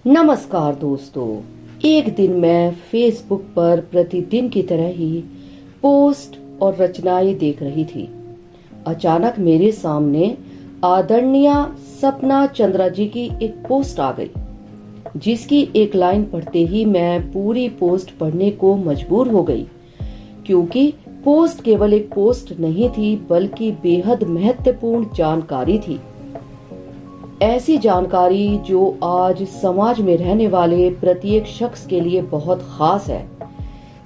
नमस्कार दोस्तों। एक दिन मैं फेसबुक पर प्रतिदिन की तरह ही पोस्ट और रचनाएं देख रही थी। अचानक मेरे सामने आदरणीय सपना चंद्रा जी की एक पोस्ट आ गई, जिसकी एक लाइन पढ़ते ही मैं पूरी पोस्ट पढ़ने को मजबूर हो गई, क्योंकि पोस्ट केवल एक पोस्ट नहीं थी बल्कि बेहद महत्वपूर्ण जानकारी थी। ऐसी जानकारी जो आज समाज में रहने वाले प्रत्येक शख्स के लिए बहुत खास है।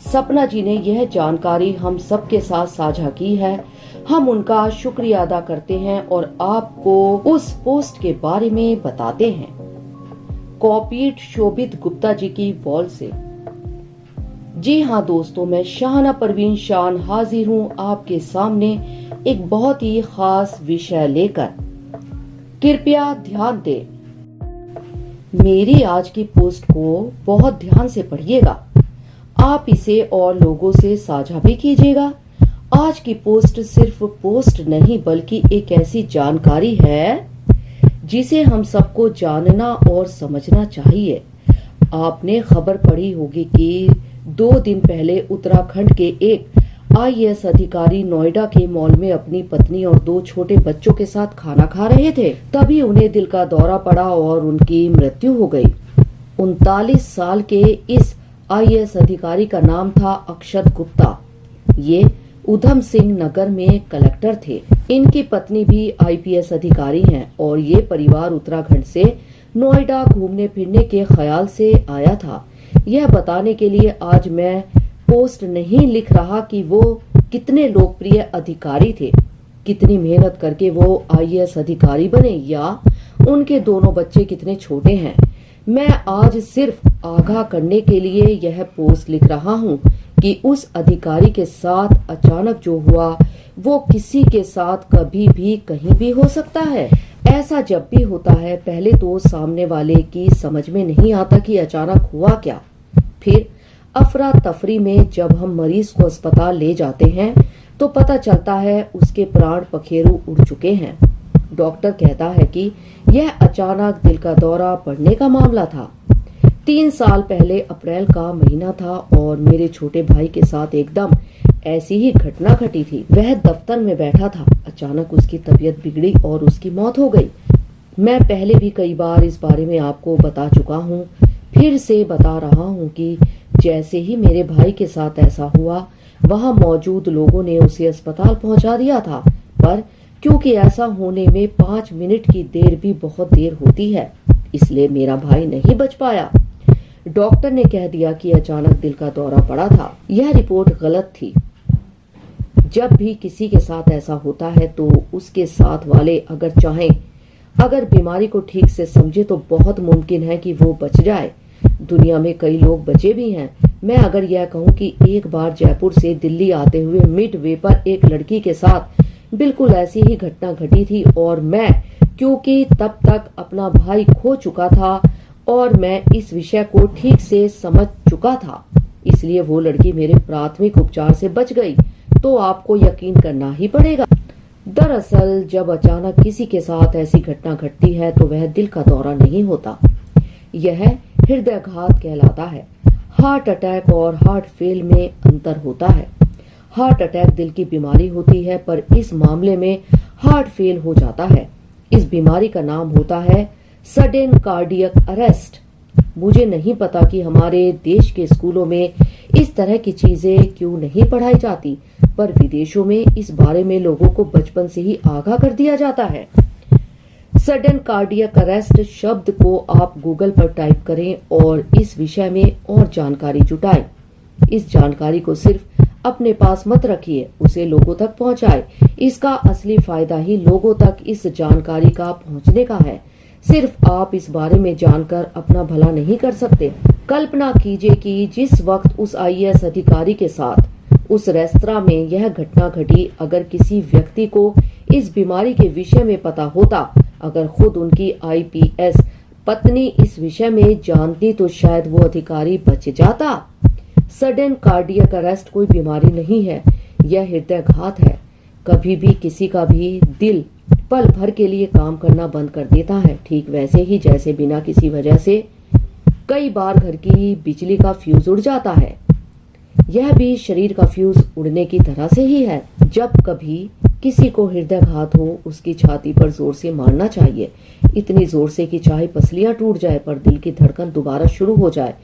सपना जी ने यह जानकारी हम सबके साथ साझा की है। हम उनका शुक्रिया अदा करते हैं और आपको उस पोस्ट के बारे में बताते हैं। कॉपीड शोभित गुप्ता जी की वॉल से। जी हाँ दोस्तों, मैं शाहना परवीन शान हाजिर हूँ आपके सामने एक बहुत ही खास विषय लेकर। कृपया ध्यान दें। मेरी आज की पोस्ट को बहुत ध्यान से पढ़िएगा। आप इसे और लोगों से साझा भी कीजिएगा। आज की पोस्ट सिर्फ पोस्ट नहीं बल्कि एक ऐसी जानकारी है जिसे हम सबको जानना और समझना चाहिए। आपने खबर पढ़ी होगी कि 2 दिन पहले उत्तराखंड के एक आईएएस अधिकारी नोएडा के मॉल में अपनी पत्नी और 2 छोटे बच्चों के साथ खाना खा रहे थे। तभी उन्हें दिल का दौरा पड़ा और उनकी मृत्यु हो गई। 39 साल के इस आईएएस अधिकारी का नाम था अक्षत गुप्ता। ये उधम सिंह नगर में कलेक्टर थे। इनकी पत्नी भी आईपीएस अधिकारी हैं और ये परिवार उत्तराखंड से नोएडा घूमने फिरने के ख्याल से आया था। यह बताने के लिए आज मैं पोस्ट नहीं लिख रहा कि वो कितने लोकप्रिय अधिकारी थे, कितनी मेहनत करके वो आईएएस अधिकारी बने, या उनके दोनों बच्चे कितने छोटे हैं। मैं आज सिर्फ आगाह करने के लिए यह पोस्ट लिख रहा हूँ कि उस अधिकारी के साथ अचानक जो हुआ वो किसी के साथ कभी भी कहीं भी हो सकता है। ऐसा जब भी होता है, पहले तो सामने वाले की समझ में नहीं आता कि अचानक हुआ क्या। फिर अफरा तफरी में जब हम मरीज को अस्पताल ले जाते हैं तो पता चलता है उसके प्राण पखेरु उड़ चुके हैं। डॉक्टर कहता है कि यह अचानक दिल का दौरा पड़ने का मामला था। 3 साल पहले अप्रैल का महीना था और मेरे छोटे भाई के साथ एकदम ऐसी ही घटना घटी थी। वह दफ्तर में बैठा था, अचानक उसकी तबीयत बिगड़ी और उसकी मौत हो गई। मैं पहले भी कई बार इस बारे में आपको बता चुका हूँ, फिर से बता रहा हूँ कि जैसे ही मेरे भाई के साथ ऐसा हुआ, वहां मौजूद लोगों ने उसे अस्पताल पहुंचा दिया था, पर क्योंकि ऐसा होने में 5 मिनट की देर भी बहुत देर होती है, इसलिए मेरा भाई नहीं बच पाया। डॉक्टर ने कह दिया कि अचानक दिल का दौरा पड़ा था। यह रिपोर्ट गलत थी। जब भी किसी के साथ ऐसा होता है तो उसके साथ वाले अगर चाहें, अगर बीमारी को ठीक से समझे तो बहुत मुमकिन है कि वो बच जाए। दुनिया में कई लोग बचे भी हैं। मैं अगर यह कहूं कि एक बार जयपुर से दिल्ली आते हुए मिडवे पर एक लड़की के साथ बिल्कुल ऐसी ही घटना घटी थी और मैं, क्योंकि तब तक अपना भाई खो चुका था और मैं इस विषय को ठीक से समझ चुका था, इसलिए वो लड़की मेरे प्राथमिक उपचार से बच गई, तो आपको यकीन करना ही पड़ेगा। दरअसल जब अचानक किसी के साथ ऐसी घटना घटती है तो वह दिल का दौरा नहीं होता, यह हृदयाघात कहलाता है। हार्ट अटैक और हार्ट फेल में अंतर होता है। हार्ट अटैक दिल की बीमारी होती है, पर इस मामले में हार्ट फेल हो जाता है। इस बीमारी का नाम होता है सडन कार्डियक अरेस्ट। मुझे नहीं पता कि हमारे देश के स्कूलों में इस तरह की चीजें क्यों नहीं पढ़ाई जाती, पर विदेशों में इस बारे में लोगों को बचपन से ही आगाह कर दिया जाता है। सडन कार्डियक अरेस्ट शब्द को आप गूगल पर टाइप करें और इस विषय में और जानकारी जुटाएं। इस जानकारी को सिर्फ अपने पास मत रखिए, उसे लोगों तक पहुंचाएं। इसका असली फायदा ही लोगों तक इस जानकारी का पहुंचने का है। सिर्फ आप इस बारे में जानकर अपना भला नहीं कर सकते। कल्पना कीजिए कि जिस वक्त उस आईएएस अधिकारी के साथ उस रेस्तरां में यह घटना घटी, अगर किसी व्यक्ति को इस बीमारी के विषय में पता होता, अगर खुद उनकी आईपीएस पत्नी इस विषय में जानती, तो शायद वो अधिकारी बच जाता। सडन कार्डियक अरेस्ट कोई बीमारी नहीं है, यह हृदयाघात है। कभी भी किसी का भी दिल पल भर के लिए काम करना बंद कर देता है, ठीक वैसे ही जैसे बिना किसी वजह से कई बार घर की बिजली का फ्यूज उड़ जाता है। यह भी शरीर का फ्यूज उड़ने की तरह से ही है। जब कभी किसी को हृदयाघात हो, उसकी छाती पर जोर से मारना चाहिए, इतनी जोर से कि चाहे पसलियां टूट जाए पर दिल की धड़कन दोबारा शुरू हो जाए।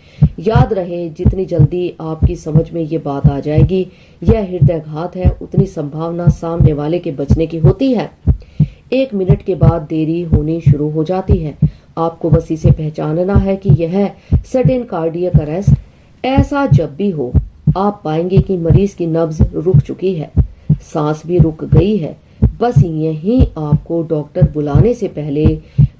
याद रहे, जितनी जल्दी आपकी समझ में ये बात आ जाएगी यह हृदयाघात है, उतनी संभावना सामने वाले के बचने की होती है। 1 मिनट के बाद देरी होनी शुरू हो जाती है। आपको बस इसे पहचानना है कि यह सडन कार्डियक अरेस्ट। ऐसा जब भी हो, आप पाएंगे कि मरीज की नब्ज रुक चुकी है, सांस भी रुक गई है। बस यही आपको डॉक्टर बुलाने से पहले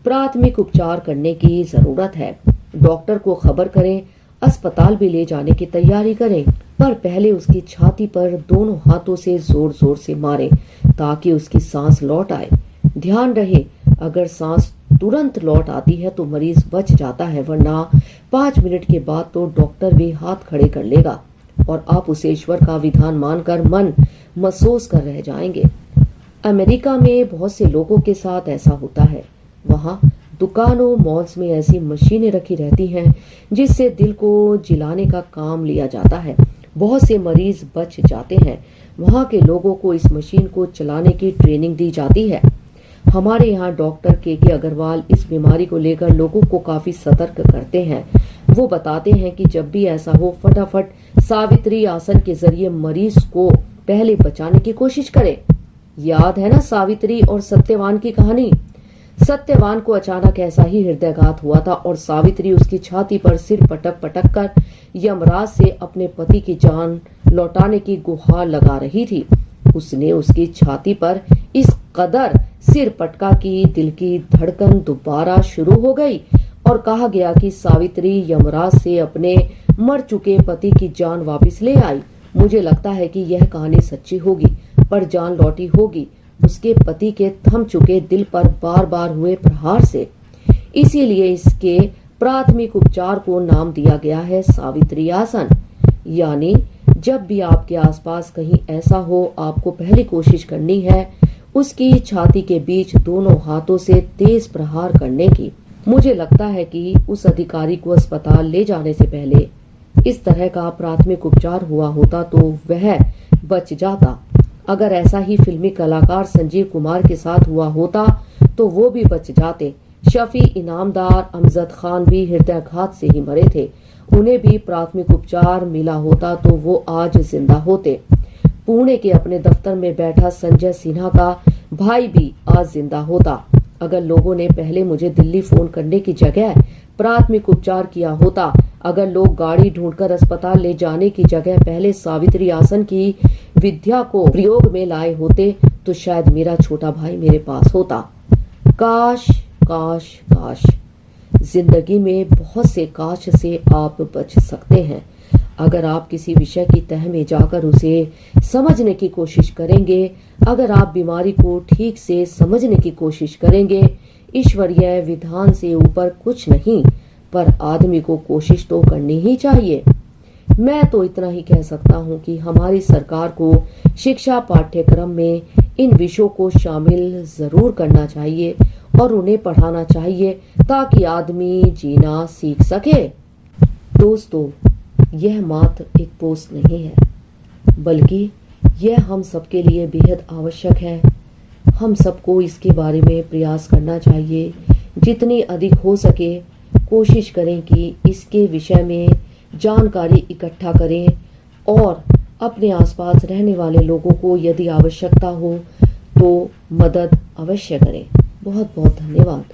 प्राथमिक उपचार करने की जरूरत है। डॉक्टर को खबर करें, अस्पताल भी ले जाने की तैयारी करें, पर पहले उसकी छाती पर दोनों हाथों से जोर जोर से मारें ताकि उसकी सांस लौट आए। ध्यान रहे, अगर सांस तुरंत लौट आती है तो मरीज बच जाता है, वरना 5 मिनट के बाद तो डॉक्टर भी हाथ खड़े कर लेगा और आप उसे ईश्वर का विधान मानकर मन महसूस कर रह जाएंगे। अमेरिका में बहुत से लोगों के साथ ऐसा होता है। वहाँ दुकानों, मॉल्स में ऐसी मशीनें रखी रहती हैं जिससे दिल को जिलाने का काम लिया जाता है। बहुत से मरीज बच जाते हैं। वहाँ के लोगों को इस मशीन को चलाने की ट्रेनिंग दी जाती है। हमारे यहाँ डॉक्टर के अग्रवाल इस बीमारी को लेकर लोगों को काफी सतर्क करते हैं। वो बताते हैं कि जब भी ऐसा हो, फटाफट सावित्री आसन के जरिए मरीज को पहले बचाने की कोशिश करें। याद है ना सावित्री और सत्यवान की कहानी? सत्यवान को अचानक ऐसा ही हृदयाघात हुआ था और सावित्री उसकी छाती पर सिर पटक पटक कर यमराज से अपने पति की जान लौटाने की गुहार लगा रही थी। उसने उसकी छाती पर इस कदर सिर पटका कि दिल की धड़कन दोबारा शुरू हो गई और कहा गया कि सावित्री यमराज से अपने मर चुके पति की जान वापस ले आई। मुझे लगता है कि यह कहानी सच्ची होगी, पर जान लौटी होगी उसके पति के थम चुके दिल पर बार बार हुए प्रहार से। इसीलिए इसके प्राथमिक उपचार को नाम दिया गया है सावित्री आसन। यानी जब भी आपके आसपास कहीं ऐसा हो, आपको पहली कोशिश करनी है उसकी छाती के बीच दोनों हाथों से तेज प्रहार करने की। मुझे लगता है कि उस अधिकारी को अस्पताल ले जाने से पहले इस तरह का प्राथमिक उपचार हुआ होता तो वह बच जाता। अगर ऐसा ही फिल्मी कलाकार संजीव कुमार के साथ हुआ होता तो वो भी बच जाते। शफी इनामदार, अमजद खान भी हृदयाघात से ही मरे थे। उन्हें भी प्राथमिक उपचार मिला होता तो वो आज जिंदा होते। पुणे के अपने दफ्तर में बैठा संजय सिन्हा का भाई भी आज जिंदा होता। अगर लोगों ने पहले मुझे दिल्ली फोन करने की जगह प्राथमिक उपचार किया होता, अगर लोग गाड़ी ढूंढकर अस्पताल ले जाने की जगह पहले सावित्री आसन की विद्या को प्रयोग में लाए होते, तो शायद मेरा छोटा भाई मेरे पास होता। काश काश काश। जिंदगी में बहुत से काश से आप बच सकते हैं। अगर आप किसी विषय की तह में जाकर उसे समझने की कोशिश करेंगे, अगर आप बीमारी को ठीक से समझने की कोशिश करेंगे, ईश्वरीय विधान से ऊपर कुछ नहीं, पर आदमी को कोशिश तो करनी ही चाहिए। मैं तो इतना ही कह सकता हूँ कि हमारी सरकार को शिक्षा पाठ्यक्रम में इन विषयों को शामिल जरूर करना चाहिए और उन्हें पढ़ाना चाहिए ताकि आदमी जीना सीख सके। दोस्तों, यह मात्र एक पोस्ट नहीं है, बल्कि यह हम सबके लिए बेहद आवश्यक है। हम सबको इसके बारे में प्रयास करना चाहिए। जितनी अधिक हो सके कोशिश करें कि इसके विषय में जानकारी इकट्ठा करें और अपने आसपास रहने वाले लोगों को यदि आवश्यकता हो तो मदद अवश्य करें। बहुत बहुत धन्यवाद।